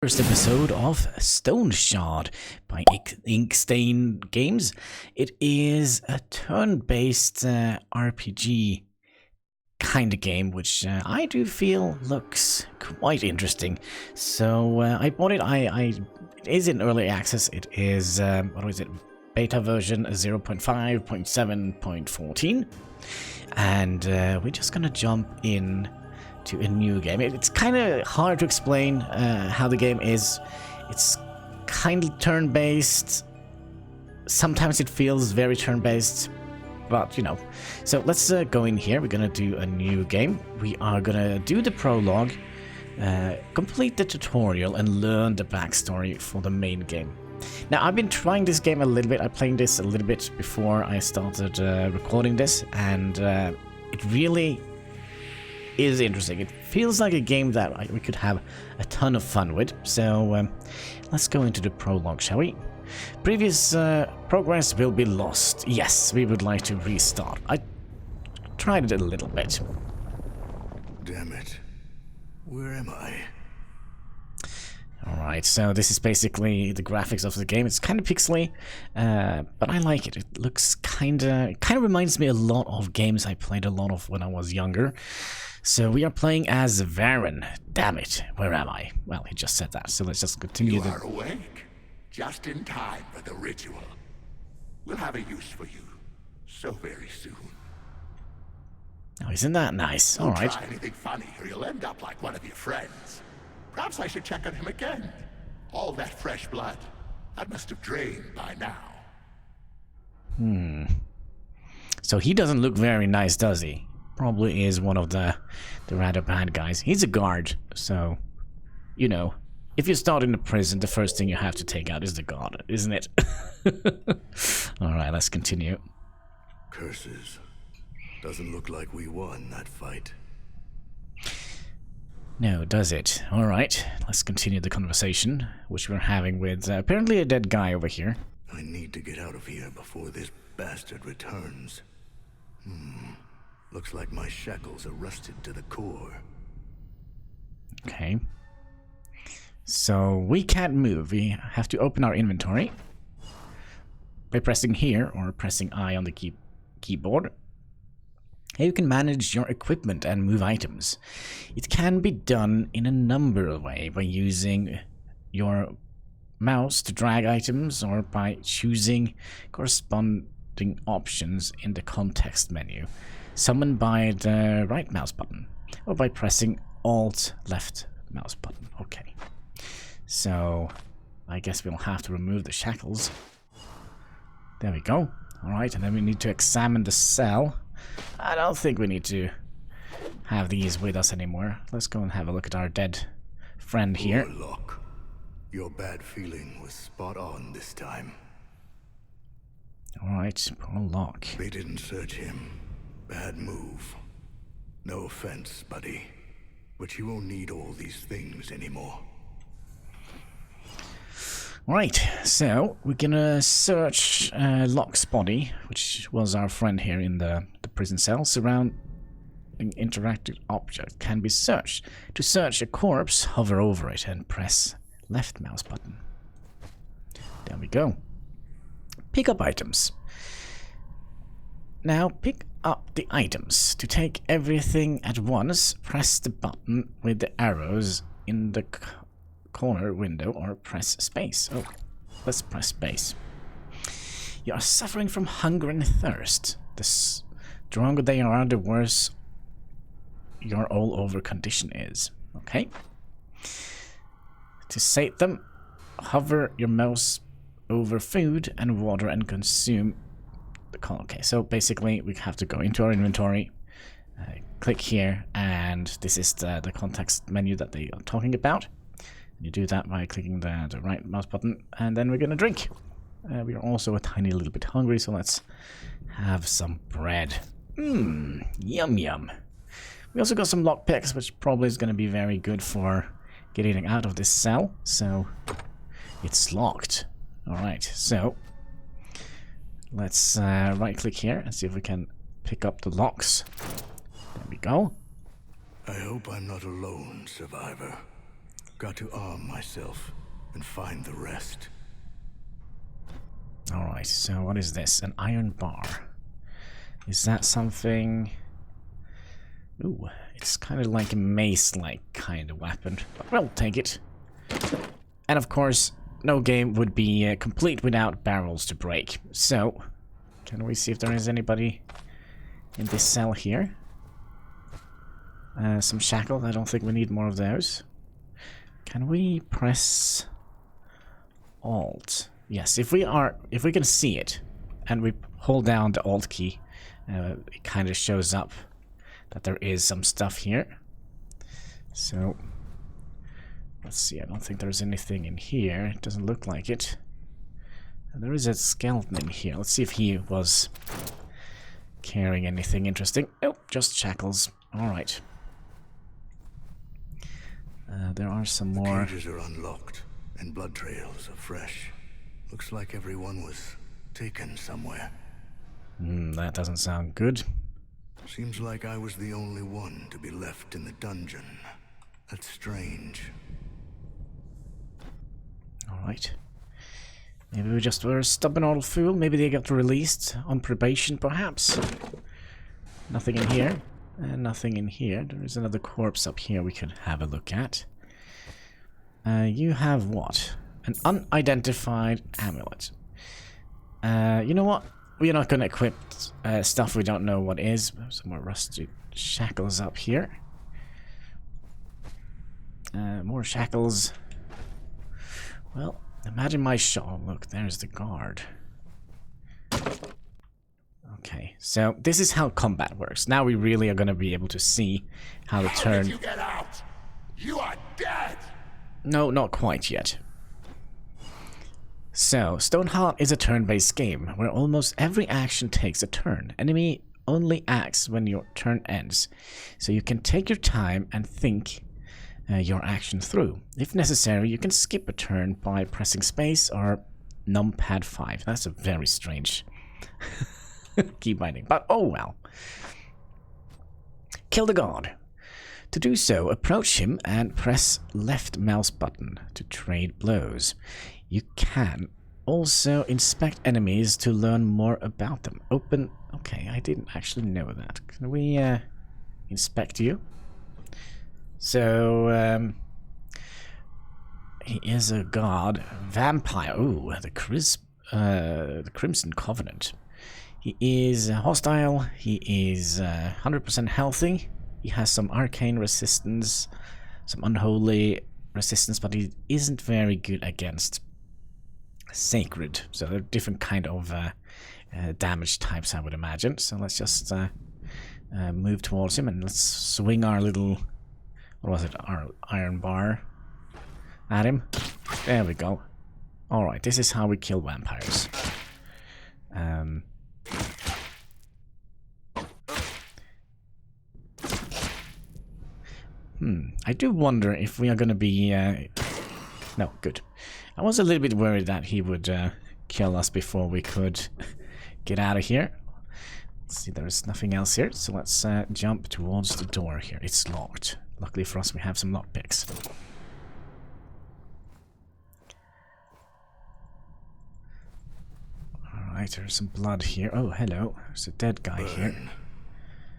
First episode of Stoneshard by Inkstain Games. It is a turn-based RPG kind of game, which I do feel looks quite interesting. So I bought it. It is in early access. It is what is it? Beta version 0.5.7.14, and we're just gonna jump in to a new game. It's kind of hard to explain how the game is. It's kind of turn-based. Sometimes it feels very turn-based, but you know. So let's go in here. We're gonna do a new game. We are gonna do the prologue, complete the tutorial, and learn the backstory for the main game. Now, I've been trying this game a little bit. I played this a little bit before I started recording this, and it really is interesting. It feels like a game that we could have a ton of fun with. So let's go into the prologue, shall we? Previous progress will be lost. Yes, we would like to restart. I tried it a little bit. Damn it. Where am I? Alright, so this is basically the graphics of the game. It's kind of pixely, but I like it. It looks kind of reminds me a lot of games I played a lot of when I was younger. So we are playing as Varen. Damn it, where am I? Well, he just said that, so let's just continue. You are awake, just in time for the ritual. We'll have a use for you so very soon. Oh, isn't that nice? Don't Alright. try anything funny or you'll end up like one of your friends. Perhaps I should check on him again. All that fresh blood, that must have drained by now. So he doesn't look very nice, does he? Probably is one of the rather bad guys. He's a guard, so, you know, if you start in a prison, the first thing you have to take out is the guard, isn't it? Alright, let's continue. Curses. Doesn't look like we won that fight. No, does it? Alright, let's continue the conversation, which we're having with apparently a dead guy over here. I need to get out of here before this bastard returns. Looks like my shackles are rusted to the core. Okay. So we can't move. We have to open our inventory by pressing here or pressing I on the keyboard. Here you can manage your equipment and move items. It can be done in a number of ways, by using your mouse to drag items or by choosing corresponding options in the context menu, summoned by the right mouse button, or by pressing Alt left mouse button. Okay. So I guess we'll have to remove the shackles. There we go. Alright, and then we need to examine the cell. I don't think we need to have these with us anymore. Let's go and have a look at our dead friend here. Warlock. Your bad feeling was spot on this time. Alright, poor Locke. They didn't search him. Bad move. No offense, buddy, but you won't need all these things anymore. Right, so we're gonna search Locke's body, which was our friend here in the prison cell. Surrounding interactive object can be searched. To search a corpse, hover over it and press left mouse button. There we go. Pick up items. Now pick up the items. To take everything at once, press the button with the arrows in the corner window or press space. Oh, let's press space. You are suffering from hunger and thirst. The stronger they are, the worse your all-over condition is. Okay. To sate them, hover your mouse over food and water and consume the color. Okay, so basically we have to go into our inventory, click here, and this is the context menu that they are talking about. You do that by clicking the right mouse button, and then we're gonna drink. We are also a tiny little bit hungry, so let's have some bread. Yum yum. We also got some lockpicks, which probably is gonna be very good for getting out of this cell. So it's locked. Alright, so let's right click here and see if we can pick up the locks. There we go. I hope I'm not alone, survivor. Got to arm myself and find the rest. Alright, so what is this? An iron bar. Is that something... Ooh, it's kind of like a mace-like kind of weapon. But we'll take it. And of course, no game would be complete without barrels to break. So, can we see if there is anybody in this cell here? Some shackle. I don't think we need more of those. Can we press Alt? Yes, if we can see it, and we hold down the Alt key, it kind of shows up that there is some stuff here. So, let's see. I don't think there's anything in here. It doesn't look like it. And there is a skeleton in here. Let's see if he was carrying anything interesting. Oh, just shackles. All right. There are some more. Cages are unlocked, and blood trails are fresh. Looks like everyone was taken somewhere. That doesn't sound good. Seems like I was the only one to be left in the dungeon. That's strange. Alright. Maybe we just were a stubborn old fool. Maybe they got released on probation, perhaps. Nothing in here. And nothing in here. There is another corpse up here we could have a look at. You have what? An unidentified amulet. You know what? We're not going to equip stuff we don't know what is. Some more rusty shackles up here. More shackles. Well, imagine my shot. Oh, look, there's the guard. Okay, so this is how combat works. Now we really are going to be able to see how to turn... How did you get out? You are dead! No, not quite yet. So, Stoneshard is a turn-based game, where almost every action takes a turn. Enemy only acts when your turn ends, so you can take your time and think your action through. If necessary, you can skip a turn by pressing space or numpad 5. That's a very strange key binding, but oh well. Kill the guard. To do so, approach him and press left mouse button to trade blows. You can also inspect enemies to learn more about them. Open... Okay, I didn't actually know that. Can we inspect you? So, he is a god. Vampire. Ooh, the Crimson Covenant. He is hostile. He is 100% healthy. He has some arcane resistance, some unholy resistance, but he isn't very good against sacred. So there are different kind of damage types, I would imagine. So let's just move towards him and let's swing our little, what was it, our iron bar at him. There we go. Alright, this is how we kill vampires. I do wonder if we are going to be... No, good. I was a little bit worried that he would kill us before we could get out of here. Let's see, there's nothing else here, so let's jump towards the door here. It's locked. Luckily for us, we have some lockpicks. Alright, there's some blood here. Oh, hello. There's a dead guy here.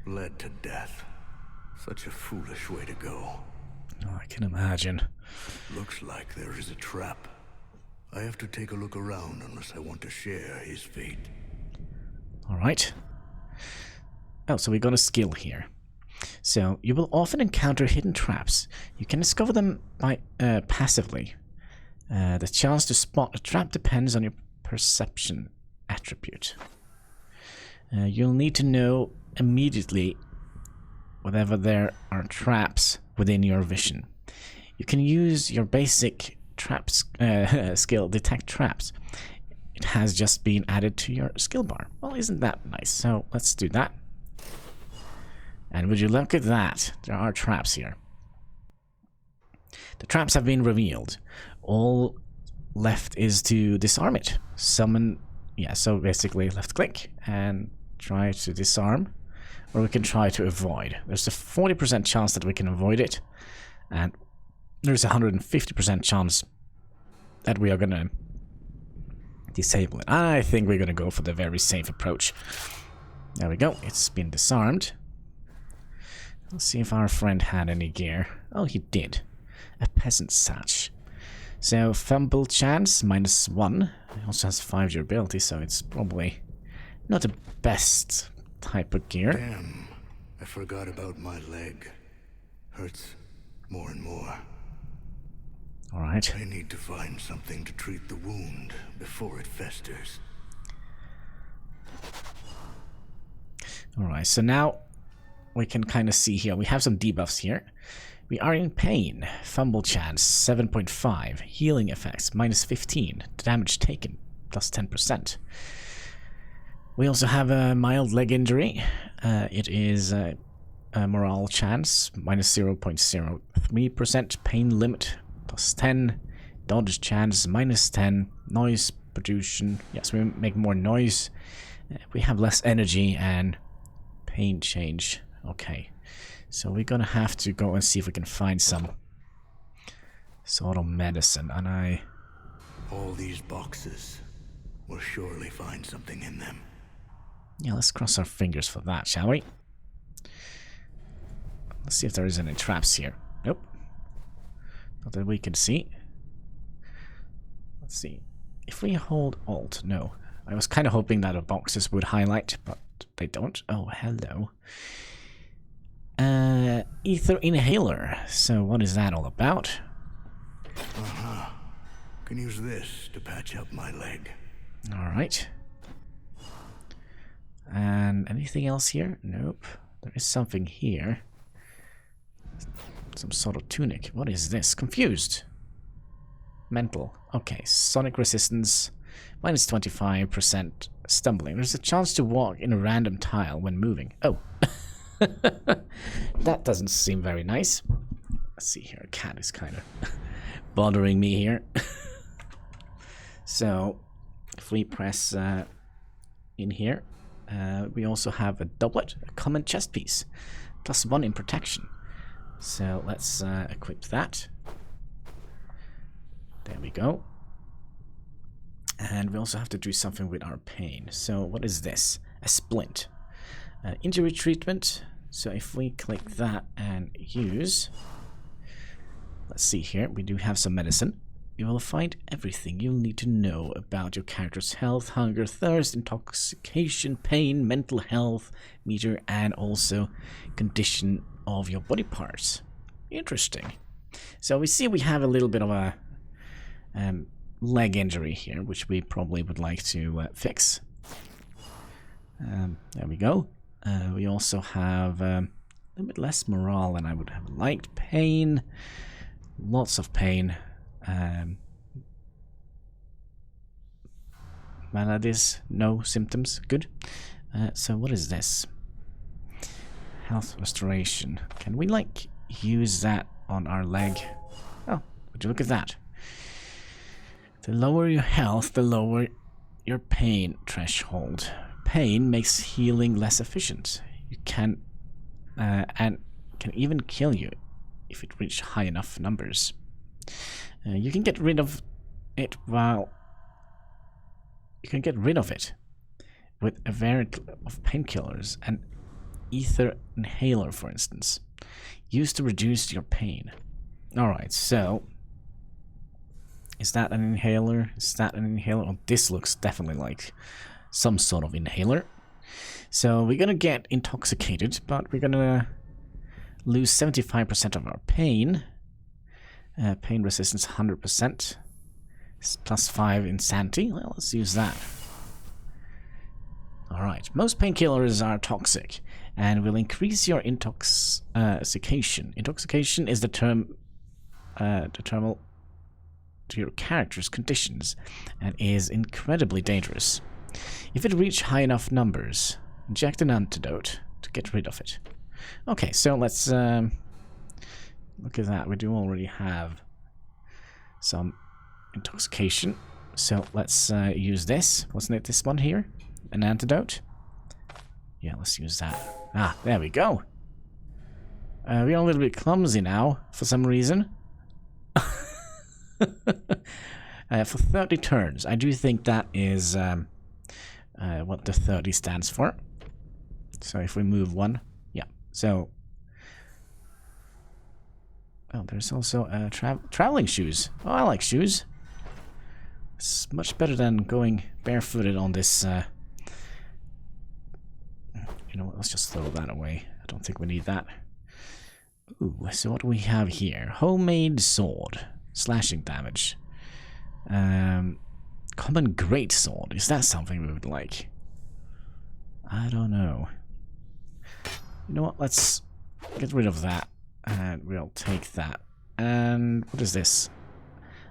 Bled to death. Such a foolish way to go. Oh, I can imagine. Looks like there is a trap. I have to take a look around unless I want to share his fate. Alright. Oh, so we got a skill here. So, you will often encounter hidden traps. You can discover them by passively. The chance to spot a trap depends on your perception attribute. You'll need to know immediately whenever there are traps within your vision. You can use your basic traps skill, detect traps. It has just been added to your skill bar. Well, isn't that nice? So let's do that. And would you look at that? There are traps here. The traps have been revealed. All left is to disarm it. Summon, yeah, so basically left click and try to disarm. Or we can try to avoid. There's a 40% chance that we can avoid it. And there's a 150% chance that we are gonna disable it. I think we're gonna go for the very safe approach. There we go. It's been disarmed. Let's see if our friend had any gear. Oh, he did. A peasant sash. So, fumble chance, -1. It also has 5 durability, so it's probably not the best type of gear. Damn, I forgot about my leg. Hurts more and more. Alright. I need to find something to treat the wound before it festers. Alright, so now we can kind of see here. We have some debuffs here. We are in pain. Fumble chance, 7.5. Healing effects, -15. Damage taken, +10%. We also have a mild leg injury. It is a morale chance, -0.03%. Pain limit, +10. Dodge chance, -10. Noise pollution. Yes, we make more noise. We have less energy and pain change. Okay. So we're gonna have to go and see if we can find some sort of medicine. And all these boxes will surely find something in them. Yeah, let's cross our fingers for that, shall we? Let's see if there is any traps here. Nope. Not that we can see. Let's see. If we hold Alt, no. I was kind of hoping that the boxes would highlight, but they don't. Oh, hello. Ether inhaler. So what is that all about? Can use this to patch up my leg. Alright. And anything else here? Nope. There is something here. Some sort of tunic. What is this? Confused. Mental. Okay. Sonic resistance. -25%. Stumbling. There's a chance to walk in a random tile when moving. Oh. That doesn't seem very nice. Let's see here. A cat is kind of bothering me here. So, if we press in here, we also have a doublet, a common chest piece, +1 in protection. So let's equip that. There we go. And we also have to do something with our pain. So what is this? A splint. Injury treatment. So if we click that and use, let's see here, we do have some medicine. You will find everything you'll need to know about your character's health, hunger, thirst, intoxication, pain, mental health meter, and also condition of your body parts. Interesting. So we see we have a little bit of a leg injury here, which we probably would like to fix. There we go. We also have a little bit less morale than I would have liked. Pain. Lots of pain. Maladies, no symptoms. Good. So what is this? Health restoration. Can we like use that on our leg? Oh, would you look at that? The lower your health, the lower your pain threshold. Pain makes healing less efficient. You can and can even kill you if it reaches high enough numbers. You can get rid of it with a variety of painkillers, an ether inhaler, for instance, used to reduce your pain. Alright, so is that an inhaler? Is that an inhaler? Oh, this looks definitely like some sort of inhaler. So we're gonna get intoxicated, but we're gonna lose 75% of our pain. Pain resistance 100%. +5 insanity. Well, let's use that. Alright, most painkillers are toxic and will increase your intoxication. Intoxication is the term determinal to your character's conditions and is incredibly dangerous. If it reaches high enough numbers, inject an antidote to get rid of it. Okay, so let's look at that. We do already have some intoxication. So let's use this. Wasn't it this one here? An antidote? Yeah, let's use that. Ah, there we go. We're a little bit clumsy now, for some reason. For 30 turns. I do think that is what the 30 stands for. So if we move one, yeah. So, oh, there's also traveling shoes. Oh, I like shoes. It's much better than going barefooted on this. You know what? Let's just throw that away. I don't think we need that. Ooh, so what do we have here? Homemade sword, slashing damage. Common greatsword. Is that something we would like? I don't know. You know what? Let's get rid of that, and we'll take that. And what is this?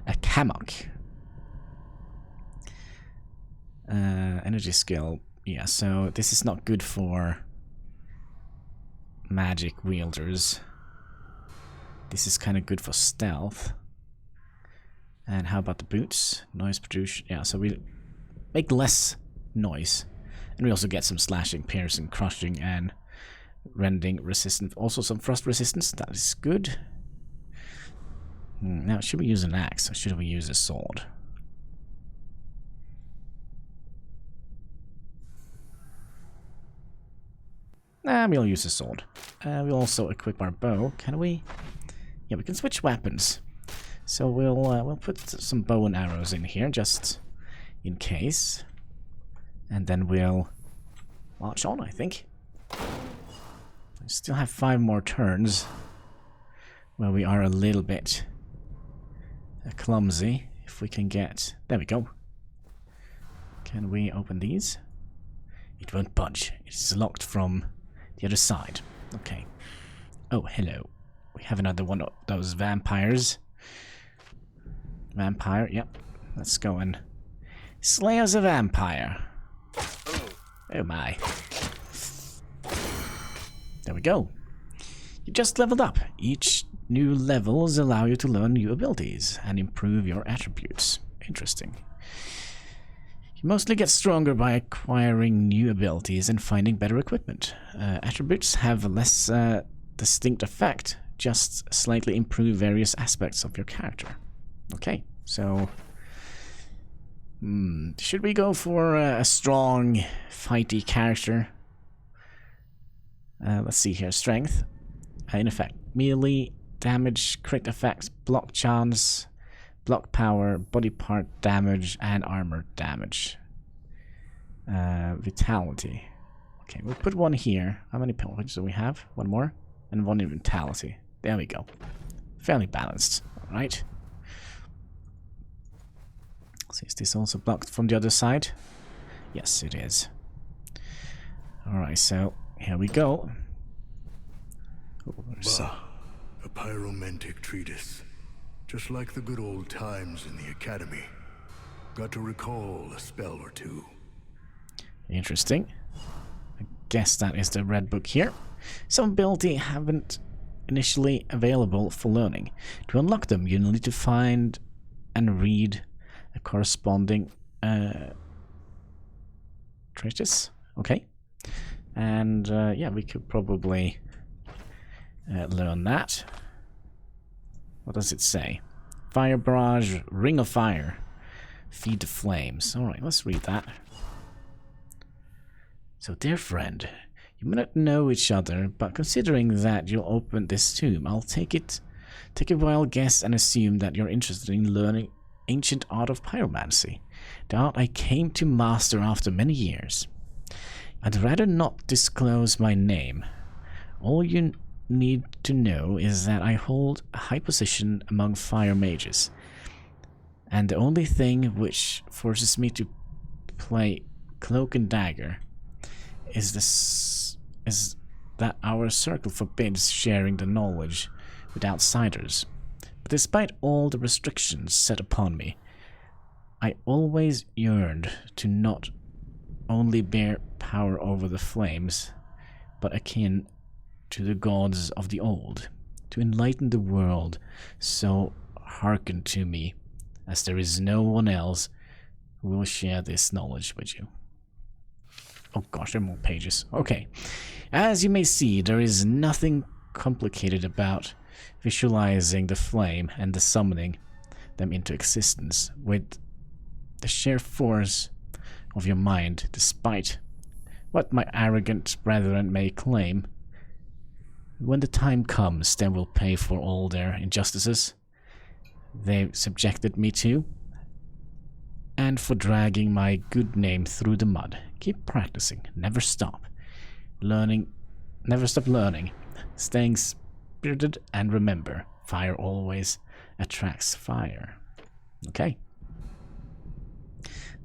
A Kamok. Energy skill. Yeah, so this is not good for magic wielders. This is kind of good for stealth. And how about the boots? Noise production. Yeah, so we make less noise. And we also get some slashing, piercing, crushing, and rending resistance. Also some frost resistance. That is good. Now, should we use an axe or should we use a sword? Nah, we'll use a sword. We'll also equip our bow. Can we? Yeah, we can switch weapons. So we'll put some bow and arrows in here just in case, and then we'll march on. I think we still have 5 more turns where we are a little bit clumsy. If we can get, there we go. Can we open these? It won't budge. It's locked from the other side. Okay. Oh, hello. We have another one of those vampires. Vampire, yep. Let's go and slay us a vampire. Oh my. There we go. You just leveled up. Each new levels allow you to learn new abilities and improve your attributes. Interesting. You mostly get stronger by acquiring new abilities and finding better equipment. Attributes have a less distinct effect, just slightly improve various aspects of your character. Okay, so should we go for a strong, fighty character? Let's see here. Strength. In effect, melee, damage, crit effects, block chance, block power, body part damage, and armor damage. Vitality. Okay, we'll put one here. How many points do we have? One more? And one in vitality. There we go. Fairly balanced. Alright. So is this also blocked from the other side? Yes, it is. Alright, so here we go. Bah, a pyromantic treatise. Just like the good old times in the academy. Got to recall a spell or two. Interesting. I guess that is the red book here. Some ability haven't initially available for learning. To unlock them, you need to find and read a corresponding treatise. Okay. And yeah, we could probably learn that. What does it say? Fire barrage, ring of fire, feed the flames. Alright, let's read that. So, dear friend, you may not know each other, but considering that you'll open this tomb, I'll take a wild guess and assume that you're interested in learning ancient art of pyromancy, the art I came to master after many years. I'd rather not disclose my name. All you need to know is that I hold a high position among fire mages, and the only thing which forces me to play cloak and dagger is that our circle forbids sharing the knowledge with outsiders. But despite all the restrictions set upon me, I always yearned to not only bear power over the flames, but akin to the gods of the old, to enlighten the world, so hearken to me, as there is no one else who will share this knowledge with you. Oh gosh, there are more pages. Okay. As you may see, there is nothing complicated about visualizing the flame and the summoning them into existence with the sheer force of your mind, despite what my arrogant brethren may claim. When the time comes, they will pay for all their injustices they've subjected me to, and for dragging my good name through the mud. Keep practicing, never stop. Never stop learning. Staying spirited, and remember, fire always attracts fire. Okay.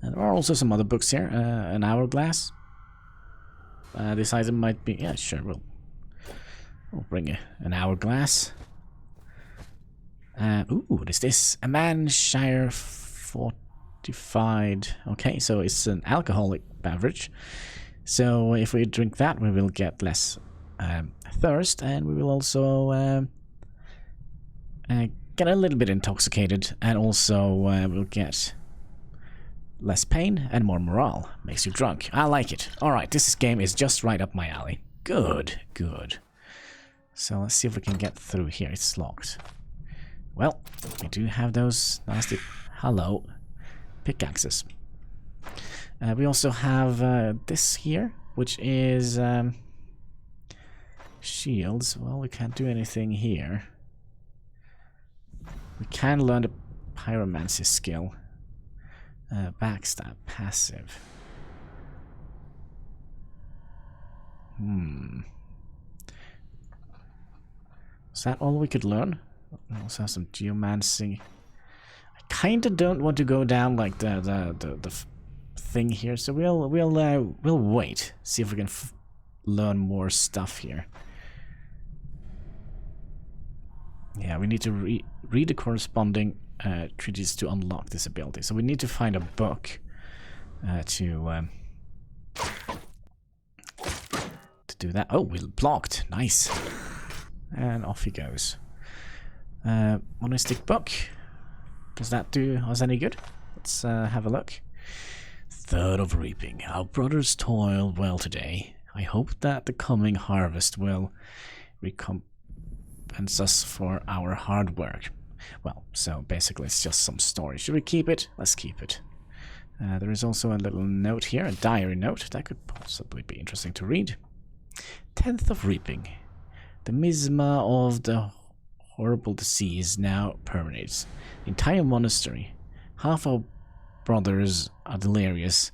And there are also some other books here. An Hourglass. This item might be... Yeah, sure, we'll bring an Hourglass. Ooh, what is this? A Manshire fortified... Okay, so it's an alcoholic beverage. So if we drink that, we will get less thirst, and we will also get a little bit intoxicated, and also we'll get less pain and more morale. Makes you drunk. I like it. Alright, this game is just right up my alley. Good, good. So let's see if we can get through here. It's locked. Well, we do have those nasty... Hello. Pickaxes. We also have this here, which is shields. Well, we can't do anything here. We can learn the pyromancy skill. Backstab, passive. Is that all we could learn? We also have some geomancy. I kinda don't want to go down like the thing here, so we'll wait, see if we can learn more stuff here. Yeah, we need to read the corresponding treaties to unlock this ability. So we need to find a book to do that. Oh, we're blocked. Nice. And off he goes. Monistic book. Does that do us any good? Let's have a look. Third of reaping. Our brothers toiled well today. I hope that the coming harvest will recompense us for our hard work. Well, so basically it's just some story. Should we keep it? Let's keep it. There is also a little note here, a diary note. That could possibly be interesting to read. 10th of reaping. The miasma of the horrible disease now permeates the entire monastery. Half our brothers are delirious.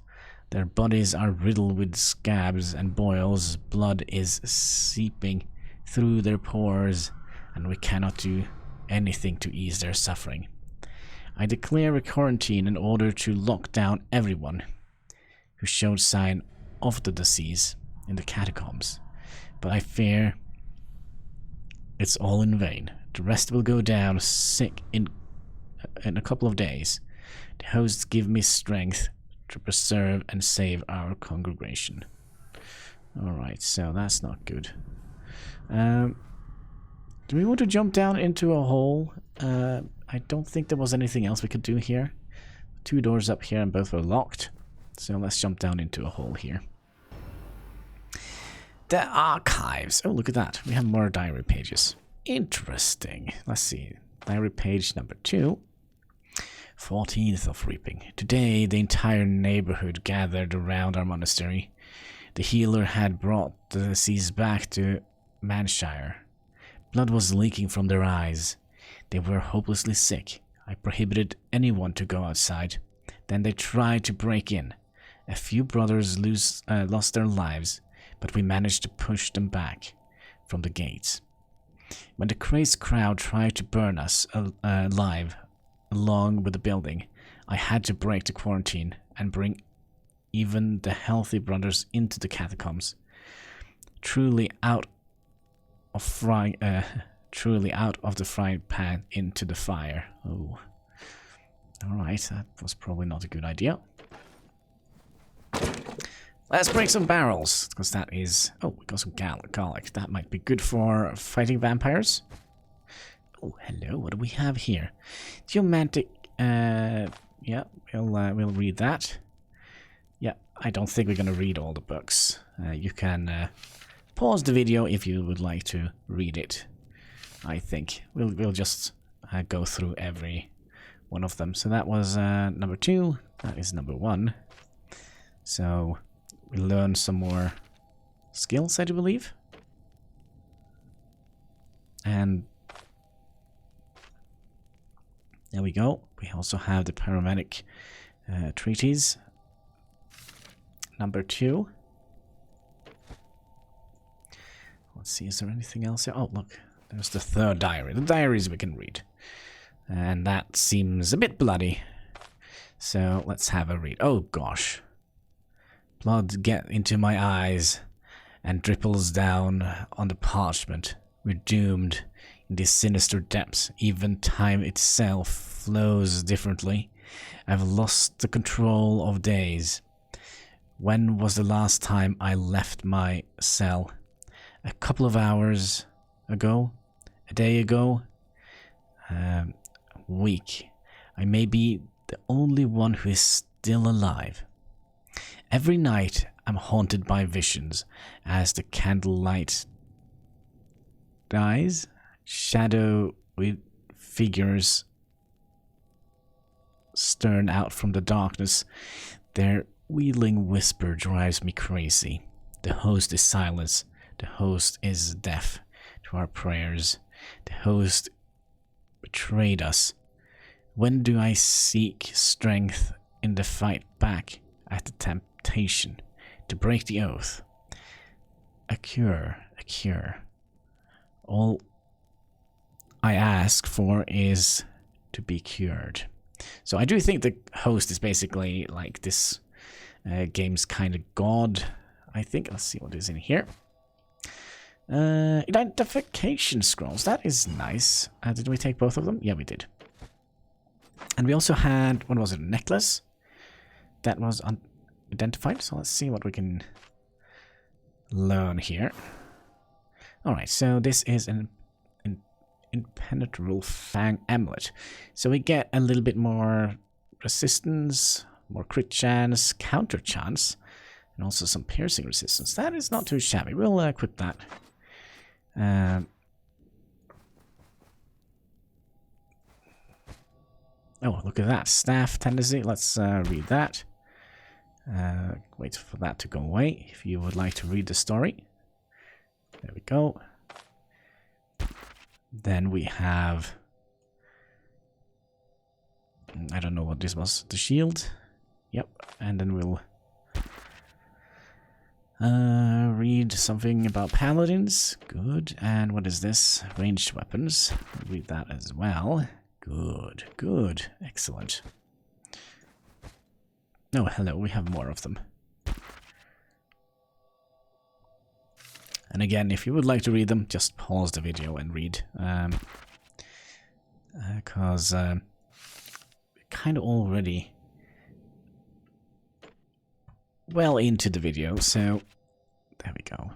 Their bodies are riddled with scabs and boils. Blood is seeping through their pores, and we cannot do anything to ease their suffering. I declare a quarantine in order to lock down everyone who showed sign of the disease in the catacombs, but I fear it's all in vain. The rest will go down sick in a couple of days. The hosts give me strength to preserve and save our congregation. Alright, so that's not good. Do we want to jump down into a hole? I don't think there was anything else we could do here. 2 doors up here and both were locked. So let's jump down into a hole here. The archives. Oh, look at that. We have more diary pages. Interesting. Let's see. Diary page number 2. 14th of reaping. Today, the entire neighborhood gathered around our monastery. The healer had brought the disease back to Manshire. Blood was leaking from their eyes. They were hopelessly sick. I prohibited anyone to go outside. Then they tried to break in. A few brothers lost their lives, but we managed to push them back from the gates. When the crazed crowd tried to burn us alive along with the building, I had to break the quarantine and bring even the healthy brothers into the catacombs. Truly out of the frying pan into the fire. Oh. Alright, that was probably not a good idea. Let's break some barrels, because that is... Oh, we got some garlic. That might be good for fighting vampires. Oh, hello, what do we have here? Geomantic... yeah, we'll read that. Yeah, I don't think we're gonna read all the books. You can pause the video if you would like to read it. I think we'll just go through every one of them. So that was number 2. That is number 1. So we learned some more skills, I do believe. And there we go. We also have the paramedic treaties. Number 2. Let's see, is there anything else here? Oh, look, there's the 3rd diary. The diaries we can read. And that seems a bit bloody. So let's have a read. Oh gosh. Blood get into my eyes and dripples down on the parchment. We're doomed in these sinister depths. Even time itself flows differently. I've lost the control of days. When was the last time I left my cell? A couple of hours ago? A day ago? A week. I may be the only one who is still alive. Every night I'm haunted by visions as the candlelight dies. Shadow with figures stern out from the darkness. Their wheedling whisper drives me crazy. The host is silence. The host is deaf to our prayers. The host betrayed us. When do I seek strength in the fight back at the temptation to break the oath? A cure, a cure. All I ask for is to be cured. So I do think the host is basically like this game's kind of god, I think. Let's see what is in here. Identification scrolls. That is nice. Did we take both of them? Yeah, we did. And we also had, what was it, a necklace? That was unidentified. So let's see what we can learn here. Alright, so this is an impenetrable fang amulet. So we get a little bit more resistance, more crit chance, counter chance, and also some piercing resistance. That is not too shabby. We'll equip that. Oh, look at that. Staff tendency. Let's read that. Wait for that to go away. If you would like to read the story. There we go. Then we have... I don't know what this was. The shield. Yep. And then we'll read something about paladins. Good. And what is this? Ranged weapons. We'll read that as well. Good. Good. Excellent. Oh, hello. We have more of them. And again, if you would like to read them, just pause the video and read. Because we're kind of already well into the video, so there we go.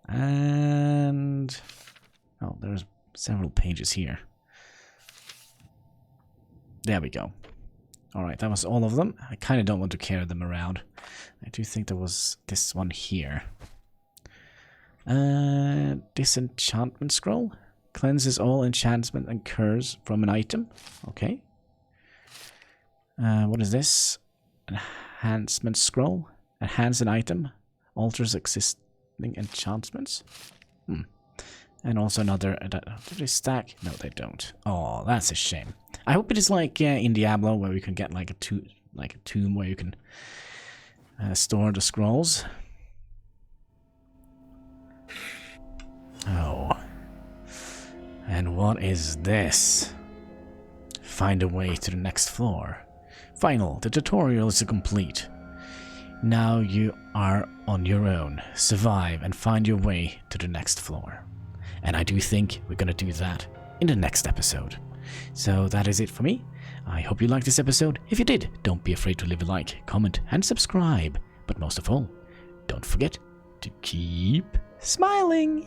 And oh, there's several pages here. There we go. Alright, that was all of them. I kind of don't want to carry them around. I do think there was this one here. Disenchantment scroll. Cleanses all enchantment and curse from an item. Okay. What is this? Enhancement scroll. Enhance an item. Alters existing enchantments. And also another... do they stack? No, they don't. Oh, that's a shame. I hope it is like in Diablo, where we can get like a tomb where you can store the scrolls. Oh. And what is this? Find a way to the next floor. Final, the tutorial is complete. Now you are on your own. Survive and find your way to the next floor. And I do think we're gonna do that in the next episode. So that is it for me. I hope you liked this episode. If you did, don't be afraid to leave a like, comment, and subscribe. But most of all, don't forget to keep smiling.